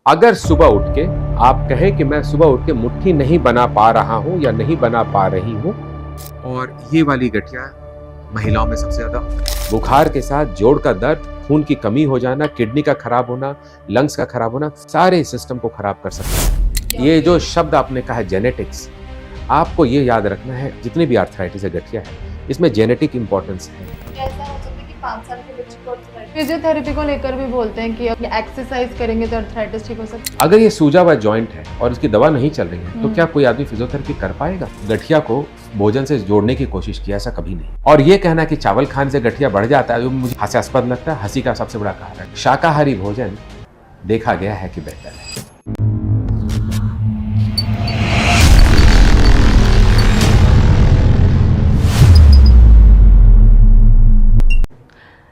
अगर सुबह उठ के आप कहें कि मैं सुबह उठ के मुट्ठी नहीं बना पा रहा हूं या नहीं बना पा रही हूं, और ये वाली गठिया महिलाओं में सबसे ज्यादा होता है। बुखार के साथ जोड़ का दर्द, खून की कमी हो जाना, किडनी का खराब होना, लंग्स का खराब होना, सारे सिस्टम को खराब कर सकता है। ये जो शब्द आपने कहा है जेनेटिक्स, आपको ये याद रखना है, जितनी भी आर्थराइटिस है गठिया है, इसमें जेनेटिक इंपॉर्टेंस है। ऐसा हो सकता है कि 5 साल के बच्चे को अर्थराइटिस। फिजियोथेरेपी को लेकर भी बोलते हैं कि एक्सरसाइज करेंगे तो अर्थराइटिस ठीक हो सकता है। अगर ये सूजा हुआ जॉइंट है और इसकी दवा नहीं चल रही है, तो क्या कोई आदमी फिजियोथेरेपी कर पाएगा? गठिया को भोजन से जोड़ने की कोशिश किया, ऐसा कभी नहीं। और ये कहना कि चावल खाने से गठिया बढ़ जाता है, मुझे हास्यास्पद लगता है। हंसी का सबसे बड़ा कारण है शाकाहारी भोजन देखा गया है कि बेहतर है।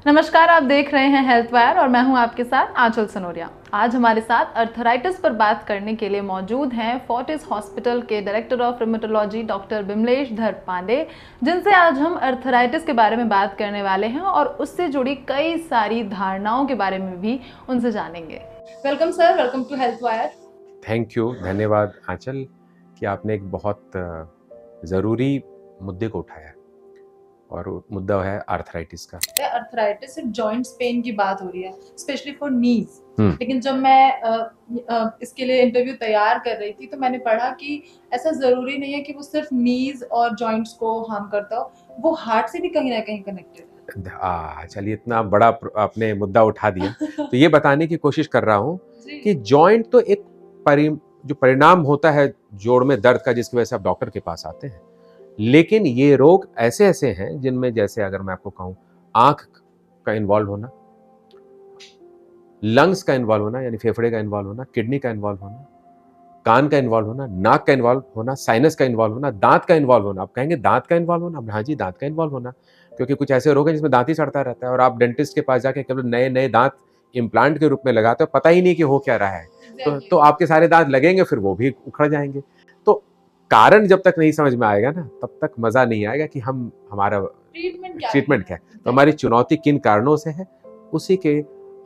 नमस्कार, आप देख रहे हैं हेल्थ वायर और मैं हूं आपके साथ आंचल सनोरिया। आज हमारे साथ अर्थराइटिस पर बात करने के लिए मौजूद हैं फोर्टिस हॉस्पिटल के डायरेक्टर ऑफ रिमेटोलॉजी डॉक्टर बिमलेश धर पांडे, जिनसे आज हम अर्थराइटिस के बारे में बात करने वाले हैं और उससे जुड़ी कई सारी धारणाओं के बारे में भी उनसे जानेंगे। Welcome sir, welcome to health wire. Thank you, धन्यवाद आंचल कि आपने एक बहुत ज़रूरी मुद्दे को उठाया, और मुद्दा है आर्थराइटिस का। अर्थराइटिस सिर्फ जॉइंट्स पेन की बात हो रही है, स्पेशली फॉर नीज। लेकिन जब मैं इसके लिए इंटरव्यू तैयार कर रही थी तो मैंने पढ़ा कि ऐसा जरूरी नहीं है कि वो सिर्फ नीज और जॉइंट्स को हार्म करता हो, वो हार्ट से भी कहीं ना कहीं कनेक्टेड है। चलिए, इतना बड़ा आपने मुद्दा उठा दिया तो ये बताने की कोशिश कर रहा हूँ कि जॉइंट तो एक जो परिणाम होता है जोड़ में दर्द का, जिसकी वजह से आप डॉक्टर के पास आते हैं। लेकिन ये रोग ऐसे ऐसे हैं जिनमें, जैसे अगर मैं आपको कहूं, आंख का इन्वॉल्व होना, लंग्स का इन्वॉल्व होना यानी फेफड़े का इन्वॉल्व होना, किडनी का इन्वॉल्व होना, कान का इन्वॉल्व होना, नाक का इन्वॉल्व होना, साइनस का इन्वॉल्व होना, दांत का इन्वॉल्व होना। आप कहेंगे दांत का इन्वॉल्व होना? हाँ जी, दांत का इन्वॉल्व होना, क्योंकि कुछ ऐसे रोग हैं जिसमें दांत ही सड़ता रहता है और आप डेंटिस्ट के पास जाके केवल नए नए दांत इम्प्लांट के रूप में लगाते हो, पता ही नहीं कि हो क्या रहा है। तो आपके सारे दांत लगेंगे, फिर वो भी उखड़ जाएंगे। तो कारण जब तक नहीं समझ में आएगा ना, तब तक मजा नहीं आएगा कि हमारा ट्रीटमेंट क्या है। तो हमारी चुनौती किन कारणों से है, उसी के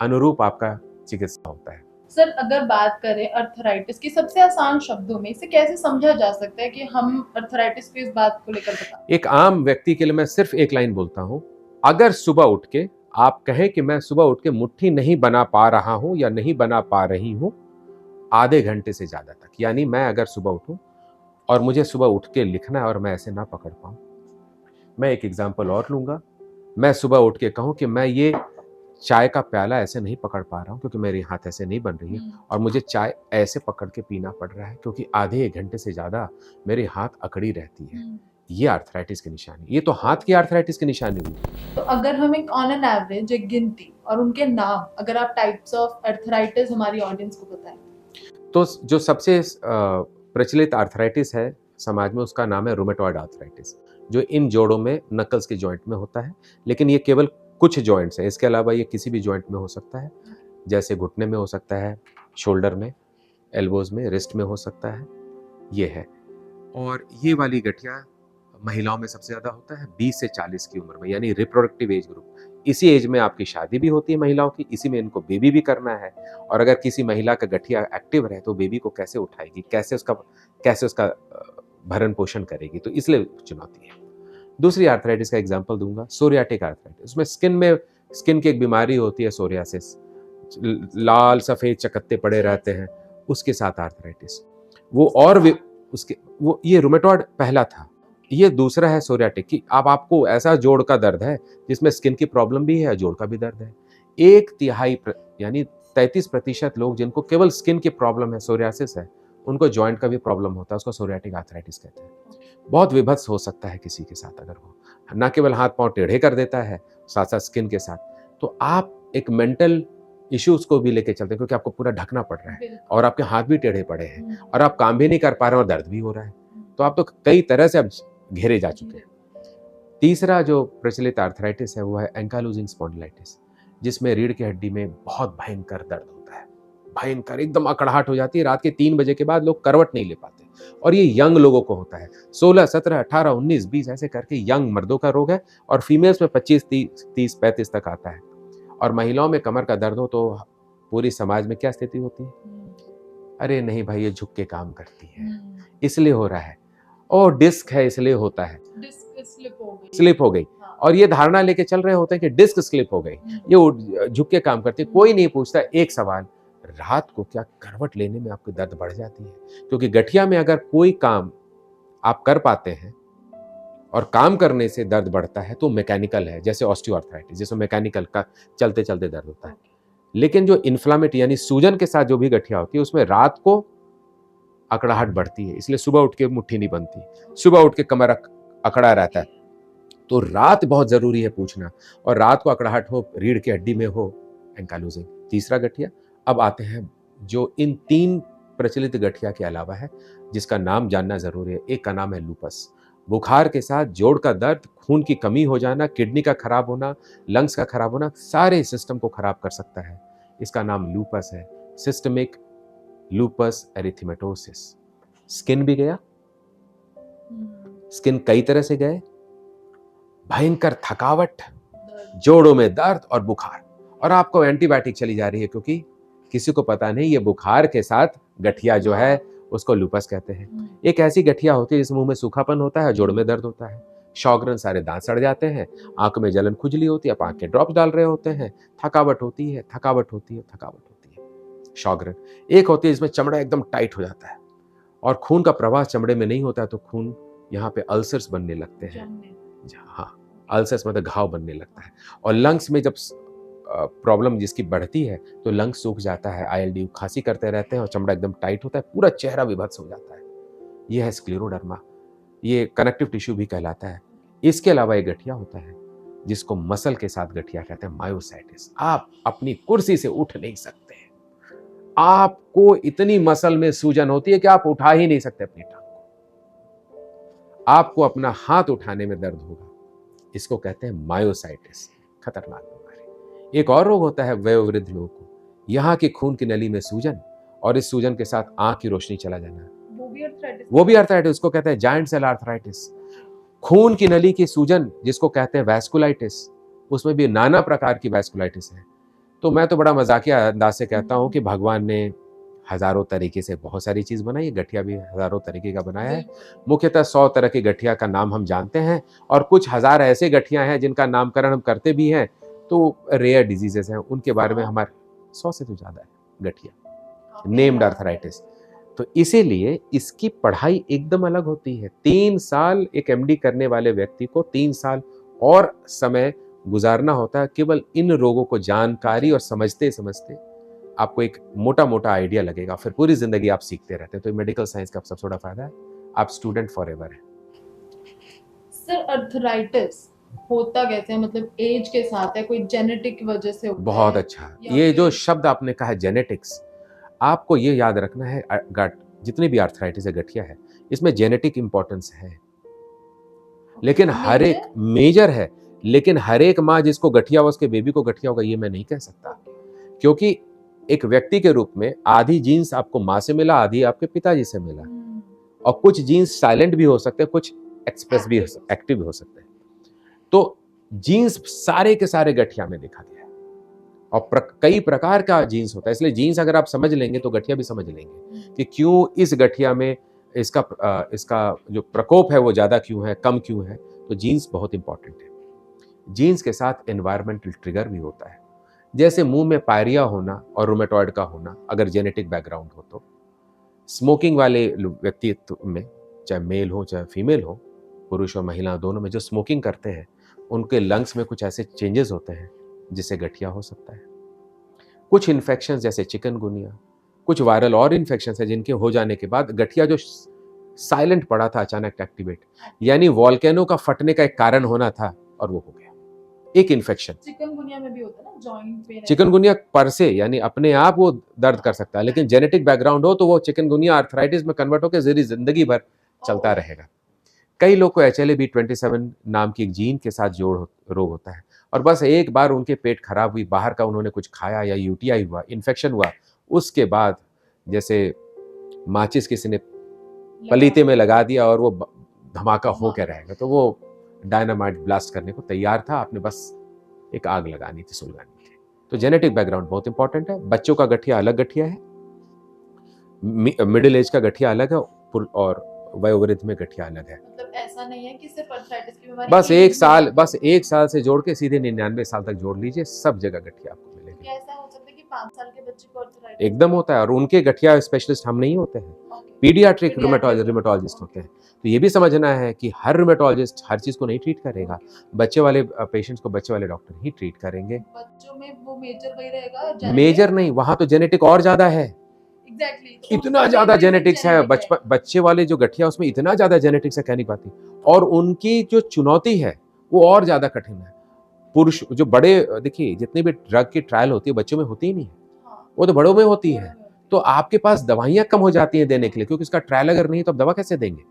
अनुरूप आपका चिकित्सा होता है। सर, अगर बात करें अर्थराइटिस की सबसे आसान शब्दों में, इसे कैसे समझा जा सकता है कि हम अर्थराइटिस को इस बात को लेकर बताएं? एक आम व्यक्ति के लिए मैं सिर्फ एक लाइन बोलता हूं, अगर सुबह उठ के आप कहें कि मैं सुबह उठ के मुट्ठी नहीं बना पा रहा हूं या नहीं बना पा रही हूं आधे घंटे से ज्यादा तक, यानी मैं अगर सुबह उठूं और मुझे सुबह उठ के लिखना है और मैं ऐसे ना पकड़ पाऊं। मैं एक एग्जाम्पल और लूंगा। मैं सुबह उठ के कहूं कि मैं ये चाय का प्याला ऐसे नहीं पकड़ पा रहा हूं क्योंकि मेरे हाथ ऐसे नहीं बन रही है, और मुझे चाय ऐसे पकड़ के पीना पड़ रहा है क्योंकि आधे एक घंटे से ज्यादा मेरे हाथ अकड़ी रहती है। ये आर्थराइटिस की निशानी, ये तो हाथ की आर्थराइटिस की निशानी हुई। तो अगर हम एक ऑन एन एवरेज एक गिनती और उनके नाम, अगर आप टाइप्स ऑफ अर्थराइटिस हमारी ऑडियंस को बताएं, तो जो सबसे प्रचलित आर्थराइटिस है समाज में, उसका नाम है रूमेटॉइड आर्थराइटिस, जो इन जोड़ों में, नकल्स के जॉइंट में होता है। लेकिन ये केवल कुछ जॉइंट्स हैं, इसके अलावा ये किसी भी जॉइंट में हो सकता है, जैसे घुटने में हो सकता है, शोल्डर में, एल्बोज में, रिस्ट में हो सकता है। ये है। और ये वाली गठिया महिलाओं में सबसे ज्यादा होता है 20 से 40 की उम्र में, यानी रिप्रोडक्टिव एज ग्रुप। इसी एज में आपकी शादी भी होती है महिलाओं की, इसी में इनको बेबी भी करना है। और अगर किसी महिला का गठिया एक्टिव रहे तो बेबी को कैसे उठाएगी, कैसे उसका भरण पोषण करेगी, तो इसलिए चुनौती है। दूसरी आर्थराइटिस का एग्जांपल दूंगा, सोरियाटिक आर्थराइटिस। उसमें स्किन की एक बीमारी होती है सोरियासिस, लाल सफेद चकत्ते पड़े रहते हैं, उसके साथ आर्थराइटिस। वो ये रूमेटॉइड पहला था, ये दूसरा है सोरियाटिक की। अब आपको ऐसा जोड़ का दर्द है जिसमें स्किन की प्रॉब्लम भी है, जोड़ का भी दर्द है। 1/3 यानी 33% लोग जिनको केवल स्किन की प्रॉब्लम है, सोरियासिस है, उनको जॉइंट का भी प्रॉब्लम होता है, उसको सोरियाटिक आर्थराइटिस कहते हैं। बहुत विभत्स हो सकता है किसी के साथ, अगर वो ना केवल हाथ पांव टेढ़े कर देता है, साथ साथ स्किन के साथ, तो आप एक मेंटल इश्यूज को भी लेके चलते हैं, क्योंकि आपको पूरा ढकना पड़ रहा है और आपके हाथ भी टेढ़े पड़े हैं और आप काम भी नहीं कर पा रहे और दर्द भी हो रहा है, तो आप तो कई तरह से अब घेरे जा चुके हैं। तीसरा जो प्रचलित आर्थराइटिस है वो है एंकालोजिंग स्पॉन्डिलाइटिस, जिसमें रीढ़ की हड्डी में बहुत भयंकर दर्द होता है, भयंकर, एकदम अकड़ाहट हो जाती है। रात के 3 बजे के बाद लोग करवट नहीं ले पाते, और ये यंग लोगों को होता है। 16, 17, 18, 19, 20 ऐसे करके यंग मर्दों का रोग है, और फीमेल्स में 25, 30, 35 तक आता है। और महिलाओं में कमर का दर्द हो तो पूरी समाज में क्या स्थिति होती है? अरे नहीं भाई, ये झुक के काम करती है, इसलिए हो रहा है। और डिस्क है इसलिए होता है, डिस्क स्लिप हो गई। हाँ। और ये धारणा लेके चल रहे होते हैं कि डिस्क स्लिप हो गई, ये झुक के काम करती है। कोई नहीं पूछता एक सवाल, रात को क्या करवट लेने में आपकी दर्द बढ़ जाती है? क्योंकि गठिया में अगर कोई काम आप कर पाते हैं और काम करने से दर्द बढ़ता है तो मैकेनिकल है, जैसे ऑस्टियोआर्थराइटिस, जिसमें मैकेनिकल का चलते चलते दर्द होता है। लेकिन जो इन्फ्लामेटरी यानी सूजन के साथ जो भी गठिया होती है, उसमें रात को अकड़ाहट बढ़ती है, इसलिए सुबह उठ के मुट्ठी नहीं बनती, सुबह उठ के कमर अकड़ा रहता है। तो रात बहुत जरूरी है पूछना, और रात को अकड़ाहट हो, रीढ़ की हड्डी में हो, एंकालोजिंग, तीसरा गठिया। अब आते हैं जो इन 3 प्रचलित गठिया के अलावा है, जिसका नाम जानना जरूरी है। एक का नाम है लूपस, बुखार के साथ जोड़ का दर्द, खून की कमी हो जाना, किडनी का खराब होना, लंग्स का खराब होना, सारे सिस्टम को खराब कर सकता है। इसका नाम लूपस है, सिस्टमिक लूपस एरिथेमेटोसिस। स्किन भी गया, स्किन कई तरह से गए, भयंकर थकावट, जोड़ों में दर्द और बुखार, और आपको एंटीबायोटिक चली जा रही है, क्योंकि किसी को पता नहीं ये बुखार के साथ गठिया जो है उसको लूपस कहते हैं। एक ऐसी गठिया होती है जिस मुंह में सूखापन होता है, जोड़ में दर्द होता है, शॉगरन, सारे दांत सड़ जाते हैं, आंख में जलन खुजली होती है, आप आंख के ड्रॉप्स डाल रहे होते हैं, थकावट होती है, थकावट होती है, थकावट होती है, शॉगरन। एक होती है जिसमें चमड़ा एकदम टाइट हो जाता है और खून का प्रवाह चमड़े में नहीं होता है, तो खून यहाँ पे अल्सर्स बनने लगते हैं। हाँ, अल्सर्स मतलब घाव बनने लगता है। और लंग्स में जब प्रॉब्लम जिसकी बढ़ती है तो लंग्स सूख जाता है, ILD, खांसी करते रहते हैं और चमड़ा एकदम टाइट होता है, पूरा चेहरा विभत्स हो जाता है। यह है स्क्लेरोडर्मा, ये कनेक्टिव टिश्यू भी कहलाता है। इसके अलावा एक गठिया होता है जिसको मसल के साथ गठिया कहते हैं, मायोसाइटिस। आप अपनी कुर्सी से उठ नहीं सकते, आपको इतनी मसल में सूजन होती है कि आप उठा ही नहीं सकते अपनी टांग को, आपको अपना हाथ उठाने में दर्द होगा, इसको कहते हैं मायोसाइटिस, खतरनाक बीमारी। एक और रोग होता है वयोवृद्ध लोगों को, यहाँ की खून की नली में सूजन, और इस सूजन के साथ आंख की रोशनी चला जाना, वो भी अर्थराइटिस, उसको कहते हैं जायंट सेल अर्थराइटिस। खून की नली की सूजन जिसको कहते हैं वैस्कुलाइटिस, उसमें भी नाना प्रकार की वैस्कुलाइटिस है। तो मैं तो बड़ा मजाकिया अंदाज से कहता हूं कि भगवान ने हजारों तरीके से बहुत सारी चीज बनाई है, गठिया भी हजारों तरीके का बनाया है। मुख्यतः 100 तरह की गठिया का नाम हम जानते हैं, और कुछ हजार ऐसे गठिया हैं जिनका नामकरण हम करते भी हैं, तो रेयर डिजीजेस हैं, उनके बारे में हमारे 100 से तो ज्यादा है गठिया, नेम्ड अर्थराइटिस। तो इसीलिए इसकी पढ़ाई एकदम अलग होती है। 3 साल एक MD करने वाले व्यक्ति को 3 साल और समय गुजारना होता है केवल इन रोगों को जानकारी और समझते समझते आपको एक मोटा मोटा आइडिया लगेगा, फिर पूरी जिंदगी आप सीखते रहते हैं। तो मेडिकल साइंस का सबसे बड़ा फायदा है, आप स्टूडेंट फॉर एवर है। सर, अर्थराइटिस होता कैसे है? मतलब एज के साथ है, कोई जेनेटिक वजह से होता बहुत है? अच्छा, ये जो शब्द आपने कहा जेनेटिक्स, आपको ये याद रखना है, जितनी भी आर्थराइटिस है, गठिया है, इसमें जेनेटिक इंपॉर्टेंस है, लेकिन हर एक मेजर है, लेकिन हर एक माँ जिसको गठिया हो उसके बेबी को गठिया होगा ये मैं नहीं कह सकता, क्योंकि एक व्यक्ति के रूप में आधी जीन्स आपको माँ से मिला, आधी आपके पिताजी से मिला, और कुछ जीन्स साइलेंट भी हो सकते हैं, कुछ एक्सप्रेस भी एक्टिव भी हो सकते हैं। तो जीन्स सारे के सारे गठिया में देखा गया है, और कई प्रकार का जीन्स होता है, इसलिए जीन्स अगर आप समझ लेंगे तो गठिया भी समझ लेंगे कि क्यों इस गठिया में इसका जो प्रकोप है वो ज्यादा क्यों है, कम क्यों है। तो जीन्स बहुत इंपॉर्टेंट है। जीन्स के साथ एनवायरमेंटल ट्रिगर भी होता है, जैसे मुंह में पायरिया होना और रूमेटॉइड का होना, अगर जेनेटिक बैकग्राउंड हो तो। स्मोकिंग वाले व्यक्तित्व में, चाहे मेल हो चाहे फीमेल हो, पुरुष और महिला दोनों में जो स्मोकिंग करते हैं, उनके लंग्स में कुछ ऐसे चेंजेस होते हैं जिससे गठिया हो सकता है। कुछ इन्फेक्शन जैसे चिकनगुनिया, कुछ वायरल और इन्फेक्शन है जिनके हो जाने के बाद गठिया जो साइलेंट पड़ा था अचानक एक्टिवेट, यानी वॉल्केनो का फटने का एक कारण होना था और वो हो गया, एक इन्फेक्शन। चिकनगुनिया में भी होता है ना, जॉइंट पेन। चिकनगुनिया पर से यानी अपने आप वो दर्द कर सकता है, लेकिन जेनेटिक बैकग्राउंड हो तो वो चिकनगुनिया आर्थराइटिस में कन्वर्ट होकर जिंदगी भर चलता रहेगा। कई लोग को HLA-B27 नाम की एक जीन के साथ जोड़ रोग होता है, और बस एक बार उनके पेट खराब हुई, बाहर का उन्होंने कुछ खाया या UTI हुआ, इन्फेक्शन हुआ, उसके बाद जैसे माचिस किसी ने पलीते में लगा दिया और वो धमाका हो के रहेगा, तो वो डायनामाइट ब्लास्ट करने को तैयार था, आपने बस एक आग लगानी थी, सुलगानी थी। तो जेनेटिक बैकग्राउंड बहुत इंपॉर्टेंट है। बच्चों का गठिया अलग गठिया है, मिडिल एज का गठिया अलग है और वयोवृद्ध में गठिया अलग है। मतलब ऐसा नहीं है कि सिर्फ अर्थराइटिस की बीमारी बस एक साल से जोड़ के सीधे 99 साल तक जोड़ लीजिए, सब जगह गठिया आपको मिलेगी। क्या ऐसा हो सकता है कि 5 साल के बच्चे को अर्थराइटिस एकदम होता है, और उनके गठिया स्पेशलिस्ट हम नहीं होते हैं, पीडियाट्रिक रिमेटोलॉजिस्ट होते हैं। तो ये भी समझना है कि हर रिमेटोलॉजिस्ट हर चीज को नहीं ट्रीट करेगा, बच्चे वाले पेशेंट्स को बच्चे वाले डॉक्टर ही ट्रीट करेंगे। बच्चों में वो मेजर वही रहेगा, मेजर नहीं, वहां तो जेनेटिक और ज्यादा है। एग्जैक्टली इतना ज्यादा जेनेटिक्स है, बच्चे वाले जो गठिया उसमें इतना ज्यादा जेनेटिक्स है, कह नहीं पाती। और उनकी जो चुनौती है वो और ज्यादा कठिन है। पुरुष जो बड़े, देखिए जितनी भी ड्रग की ट्रायल होती है बच्चों में होती ही नहीं है, वो तो बड़ों में होती है। तो आपके पास दवाइयां कम हो जाती हैं देने के लिए, क्योंकि उसका ट्रायल अगर नहीं तो आप दवा कैसे देंगे?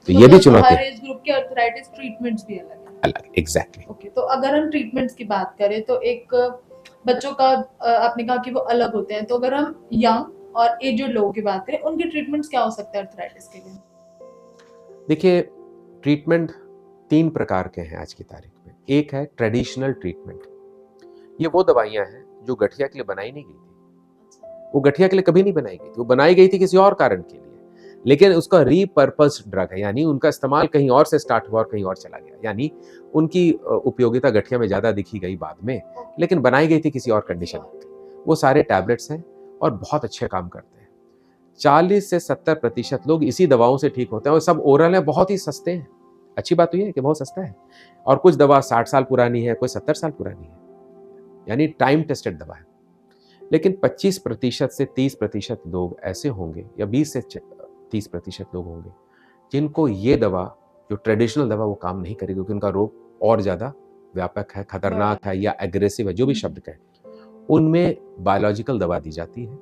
तो ये भी चुनौती है। हर एज ग्रुप के अर्थराइटिस ट्रीटमेंट्स भी अलग है। अलग, एग्जैक्टली। ओके, तो अगर हम ट्रीटमेंट्स की बात करें तो एक बच्चों का आपने कहा कि वो अलग होते हैं, तो अगर हम यंग और एजेड लोगों की बात करें, उनके ट्रीटमेंट्स क्या हो सकते हैं अर्थराइटिस के लिए? देखिए, ट्रीटमेंट 3 प्रकार के हैं आज की तारीख में। एक है ट्रेडिशनल ट्रीटमेंट, ये वो दवाइयां हैं जो गठिया के लिए बनाई नहीं गई थी। वो गठिया के लिए कभी नहीं बनाई गई थी, वो बनाई गई थी किसी और कारण के लिए, लेकिन उसका रीपर्पस्ड ड्रग है, यानी उनका इस्तेमाल कहीं और से स्टार्ट हुआ और कहीं और चला गया। यानी उनकी उपयोगिता गठिया में ज्यादा दिखी गई बाद में, लेकिन बनाई गई थी किसी और कंडीशन में। वो सारे टैबलेट्स हैं और बहुत अच्छे काम करते हैं। 40 से 70% लोग इसी दवाओं से ठीक होते हैं, और सब ओरल है, बहुत ही सस्ते हैं। अच्छी बात तो ये है कि बहुत सस्ता है, और कुछ दवा 60 साल पुरानी है, कोई 70 साल पुरानी है, यानी टाइम टेस्टेड दवा है। लेकिन 25% से 30% लोग ऐसे होंगे, या 20 से 30% लोग होंगे जिनको ये दवा, जो ट्रेडिशनल दवा, वो काम नहीं करेगी, क्योंकि उनका रोग और ज्यादा व्यापक है, खतरनाक है, या एग्रेसिव है, जो भी शब्द कहें। उनमें बायोलॉजिकल दवा दी जाती है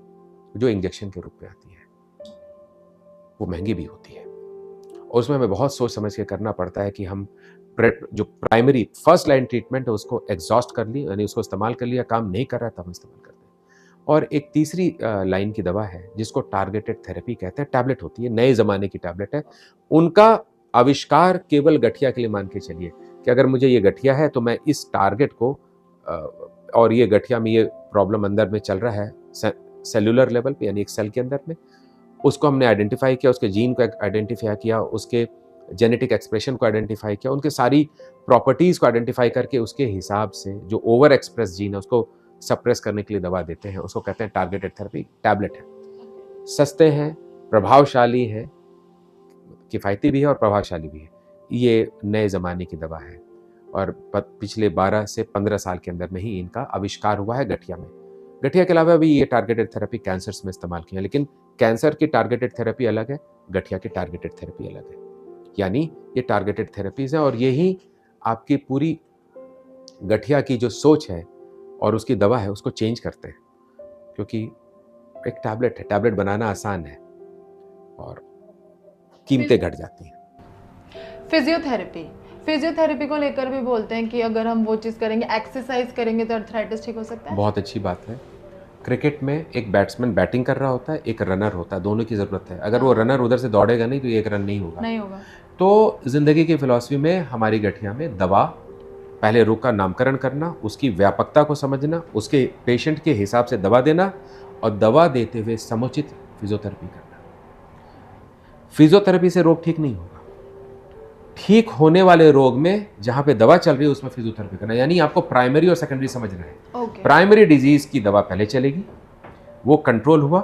जो इंजेक्शन के रूप में आती है, वो महंगी भी होती है, और उसमें हमें बहुत सोच समझ के करना पड़ता है कि हम जो प्राइमरी फर्स्ट लाइन ट्रीटमेंट है उसको एग्जॉस्ट कर ली, यानी उसको इस्तेमाल कर लिया, काम नहीं कर रहा है तब हम इस्तेमाल करते हैं। और एक तीसरी लाइन की दवा है जिसको टारगेटेड थेरेपी कहते हैं, टैबलेट होती है, नए जमाने की टैबलेट है। उनका आविष्कार केवल गठिया के लिए मान के चलिए कि अगर मुझे ये गठिया है तो मैं इस टारगेट को, और ये गठिया में ये प्रॉब्लम अंदर में चल रहा है सेलुलर लेवल पे, यानी एक सेल के अंदर में, उसको हमने आइडेंटिफाई किया, उसके जीन को आइडेंटिफाई किया, उसके जेनेटिक एक्सप्रेशन को आइडेंटिफाई किया, उनके सारी प्रॉपर्टीज को आइडेंटिफाई करके उसके हिसाब से जो ओवर एक्सप्रेस जीन है उसको सप्रेस करने के लिए दवा देते हैं। उसको कहते हैं टारगेटेड थेरेपी। टैबलेट है, सस्ते हैं, प्रभावशाली है, किफ़ायती भी है और प्रभावशाली भी है। ये नए ज़माने की दवा है, और पिछले 12 से 15 साल के अंदर में ही इनका आविष्कार हुआ है गठिया में। गठिया के अलावा भी ये टारगेटेड थेरेपी कैंसर्स में इस्तेमाल की है, लेकिन कैंसर की टारगेटेड थेरेपी अलग है, गठिया की टारगेटेड थेरेपी अलग है। यानी ये टारगेटेड थेरेपीज हैं, और यही आपकी पूरी गठिया की जो सोच है और उसकी दवा है उसको चेंज करते हैं, क्योंकि एक टैबलेट है, टैबलेट बनाना आसान है और कीमतें घट जाती हैं। फिजियोथेरेपी को लेकर भी बोलते हैं कि अगर हम वो चीज़ करेंगे, एक्सरसाइज करेंगे, तो अर्थराइटिस ठीक हो सकता है। बहुत अच्छी बात है। क्रिकेट में एक बैट्समैन बैटिंग कर रहा होता है, एक रनर होता है, दोनों की ज़रूरत है। अगर वो रनर उधर से दौड़ेगा नहीं तो एक रन नहीं होगा। तो ज़िंदगी की फिलॉसफी में हमारी गठिया में दवा, पहले रोग का नामकरण करना, उसकी व्यापकता को समझना, उसके पेशेंट के हिसाब से दवा देना, और दवा देते हुए समुचित फिजियोथेरेपी करना। फिजियोथेरेपी से रोग ठीक नहीं होगा, ठीक होने वाले रोग में जहां पे दवा चल रही है उसमें फिजियोथेरेपी करना। यानी आपको प्राइमरी और सेकेंडरी समझना है। प्राइमरी डिजीज की दवा पहले चलेगी, वो कंट्रोल हुआ,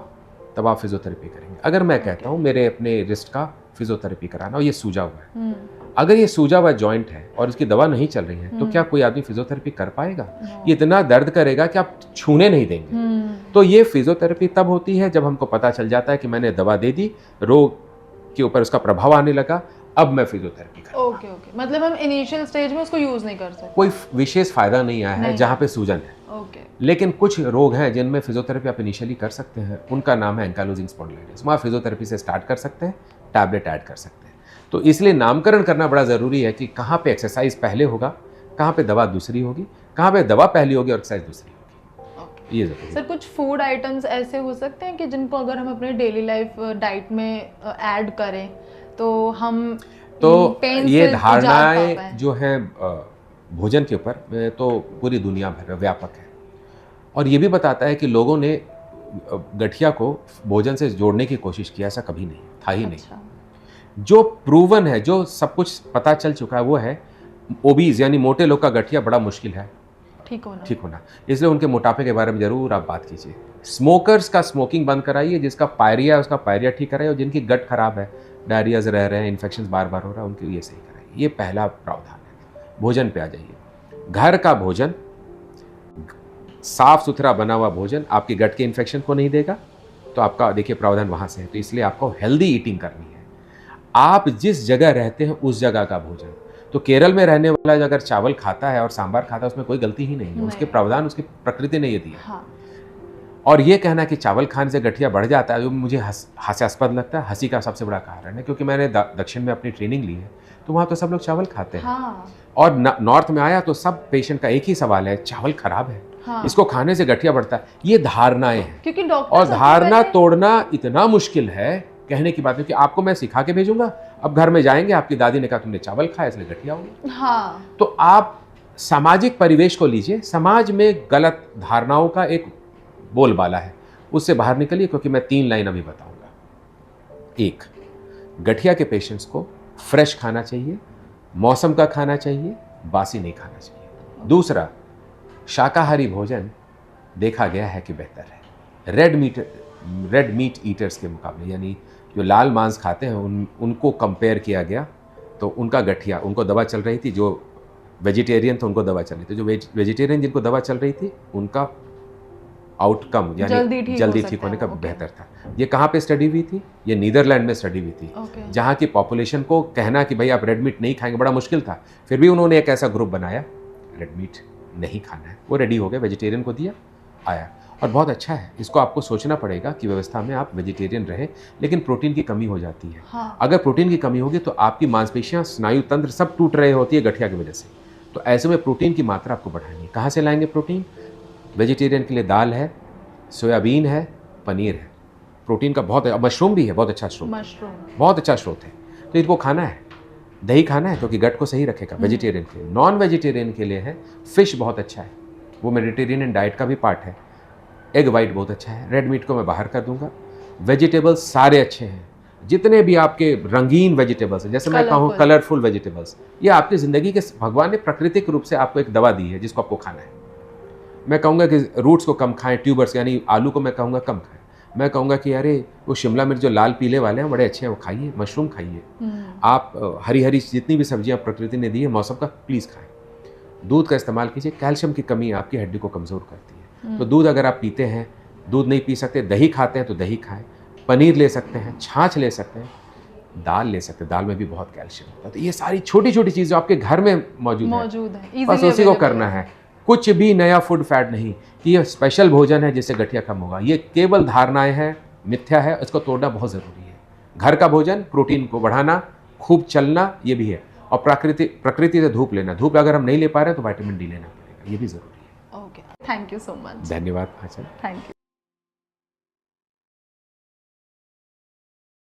तब आप फिजियोथेरेपी करेंगे। अगर मैं कहता हूं मेरे अपने रिस्ट का फिजियोथेरेपी कराना, और ये सूजा हुआ है, अगर ये सूजा हुआ जॉइंट है और इसकी दवा नहीं चल रही है, तो क्या कोई आदमी फिजियोथेरेपी कर पाएगा? ये इतना दर्द करेगा कि आप छूने नहीं देंगे। तो ये फिजियोथेरेपी तब होती है जब हमको पता चल जाता है कि मैंने दवा दे दी, रोग के ऊपर उसका प्रभाव आने लगा, अब मैं फिजियोथेरेपी करूंगा। ओके। मतलब हम इनिशियल स्टेज में उसको यूज नहीं कर सकते, कोई विशेष फायदा नहीं आया है जहाँ पे सूजन है। लेकिन कुछ रोग हैं जिनमें फिजियोथेरेपी आप इनिशियली कर सकते हैं, उनका नाम है एंकाइलोजिंग स्पॉन्डिलाइटिस। वहाँ फिजियोथेरेपी से स्टार्ट कर सकते हैं, टैबलेट ऐड कर सकते हैं। तो इसलिए नामकरण करना बड़ा ज़रूरी है कि कहाँ पे एक्सरसाइज पहले होगा, कहाँ पे दवा दूसरी होगी, कहाँ पे दवा पहली होगी और एक्सरसाइज दूसरी होगी, ये जरूरी है। सर, कुछ फूड आइटम्स ऐसे हो सकते हैं कि जिनको अगर हम अपने डेली लाइफ डाइट में ऐड करें तो हम ये धारणाएं जो है भोजन के ऊपर तो पूरी दुनिया भर में व्यापक है, और ये भी बताता है कि लोगों ने गठिया को भोजन से जोड़ने की कोशिश की, ऐसा कभी नहीं था ही अच्छा। नहीं। जो प्रूवन है, जो सब कुछ पता चल चुका है, वो है ओबीज यानी मोटे लोग का गठिया बड़ा मुश्किल है ठीक होना। ठीक होना। इसलिए उनके मोटापे के बारे में जरूर आप बात कीजिए। स्मोकर्स का स्मोकिंग बंद कराइए, जिसका पायरिया है उसका पायरिया ठीक कराइए, और जिनकी गट खराब है, डायरियाज रह रहे हैं, इन्फेक्शन बार बार हो रहा है, उनके ये सही कराइए। ये पहला प्रावधान है। भोजन पे आ जाइए। घर का भोजन, साफ सुथरा बना हुआ भोजन आपके गट के इन्फेक्शन को नहीं देगा, तो आपका देखिए प्रावधान वहाँ से है। तो इसलिए आपको हेल्दी ईटिंग करनी है। आप जिस जगह रहते हैं उस जगह का भोजन। तो केरल में रहने वाला अगर चावल खाता है और सांभर खाता है, उसमें कोई गलती ही नहीं है। उसके प्रावधान उसकी प्रकृति ने ये दिया। हाँ। और ये कहना कि चावल खाने से गठिया बढ़ जाता है, जो मुझे हास्यास्पद लगता है, हंसी का सबसे बड़ा कारण है। क्योंकि मैंने दक्षिण में अपनी ट्रेनिंग ली है, तो वहाँ तो सब लोग चावल खाते हैं। हाँ। और नॉर्थ में आया तो सब पेशेंट का एक ही सवाल है, चावल खराब है, हाँ। इसको खाने से गठिया बढ़ता है। ये धारणाएं हैं, क्योंकि डॉक्टर और धारणा तोड़ना इतना मुश्किल है, कहने की बात है कि आपको मैं सिखा के भेजूंगा, अब घर में जाएंगे आपकी दादी ने कहा तुमने चावल खाया इसलिए गठिया हो गई। हाँ। तो आप सामाजिक परिवेश को लीजिए, समाज में गलत धारणाओं का एक बोलबाला है, उससे बाहर निकलिए। क्योंकि मैं 3 लाइन अभी बताऊंगा। 1, गठिया के पेशेंट्स को फ्रेश खाना चाहिए, मौसम का खाना चाहिए, बासी नहीं खाना चाहिए। दूसरा, शाकाहारी भोजन देखा गया है कि बेहतर है रेड मीट ईटर्स के मुकाबले। यानी जो लाल मांस खाते हैं उनको कंपेयर किया गया, तो उनका गठिया, उनको दवा चल रही थी। जो वेजिटेरियन थे उनको दवा चल रही थी, जो वेजिटेरियन जिनको दवा चल रही थी उनका आउटकम यानी जल्दी ठीक होने का बेहतर था। ये कहाँ पे स्टडी हुई थी? ये नीदरलैंड में स्टडी हुई थी। जहाँ की पॉपुलेशन को कहना कि भाई आप रेड मीट नहीं खाएंगे बड़ा मुश्किल था, फिर भी उन्होंने एक ऐसा ग्रुप बनाया, रेड मीट नहीं खाना है, वो रेडी हो गया, वेजिटेरियन को दिया, आया। और बहुत अच्छा है। इसको आपको सोचना पड़ेगा कि व्यवस्था में आप वेजिटेरियन रहे, लेकिन प्रोटीन की कमी हो जाती है। हाँ। अगर प्रोटीन की कमी होगी तो आपकी मांसपेशियां, स्नायु तंत्र सब टूट रहे होती है गठिया की वजह से। तो ऐसे में प्रोटीन की मात्रा आपको बढ़ानी है। कहाँ से लाएंगे प्रोटीन? वेजिटेरियन के लिए दाल है, सोयाबीन है, पनीर है। प्रोटीन का बहुत, मशरूम भी है, बहुत अच्छा स्रोत, बहुत अच्छा स्रोत है। तो इनको खाना है। दही खाना है क्योंकि गट को सही रखेगा वेजिटेरियन के लिए। नॉन वेजिटेरियन के लिए है फिश, बहुत अच्छा है, वो मेडिटेरियन डाइट का भी पार्ट है। एग वाइट बहुत अच्छा है। रेड मीट को मैं बाहर कर दूंगा। वेजिटेबल्स सारे अच्छे हैं, जितने भी आपके रंगीन वेजिटेबल्स हैं, जैसे मैं कहूँ कलरफुल वेजिटेबल्स, ये आपकी ज़िंदगी के, भगवान ने प्राकृतिक रूप से आपको एक दवा दी है जिसको आपको खाना है। मैं कहूँगा कि रूट्स को कम खाएं, ट्यूबर्स यानी आलू को मैं कहूँगा कम खाएं। मैं कहूँगा कि अरे वो शिमला मिर्च जो लाल पीले वाले हैं बड़े अच्छे हैं, वो खाइए। मशरूम खाइए। आप हरी हरी जितनी भी सब्जियाँ प्रकृति ने दी है मौसम का, प्लीज़ खाएं। दूध का इस्तेमाल कीजिए। कैल्शियम की कमी आपकी हड्डी को कमज़ोर करती है। तो दूध अगर आप पीते हैं, दूध नहीं पी सकते, दही खाते हैं तो दही खाएं। पनीर ले सकते हैं, छाछ ले सकते हैं, दाल ले सकते हैं, दाल में भी बहुत कैल्शियम होता है। तो ये सारी छोटी छोटी चीज़ें आपके घर में मौजूद है, बस उसी को करना है। कुछ भी नया फूड फैट नहीं कि ये स्पेशल भोजन है जिससे गठिया कम होगा। ये केवल धारणाएं हैं, मिथ्या है, इसको तोड़ना बहुत ज़रूरी है। घर का भोजन, प्रोटीन को बढ़ाना, खूब चलना, ये भी है। और प्रकृति से धूप लेना। धूप अगर हम नहीं ले पा रहे तो विटामिन डी लेना पड़ेगा, ये भी ज़रूरी है। Okay, thank you so much. धन्यवाद आंचल। Thank you.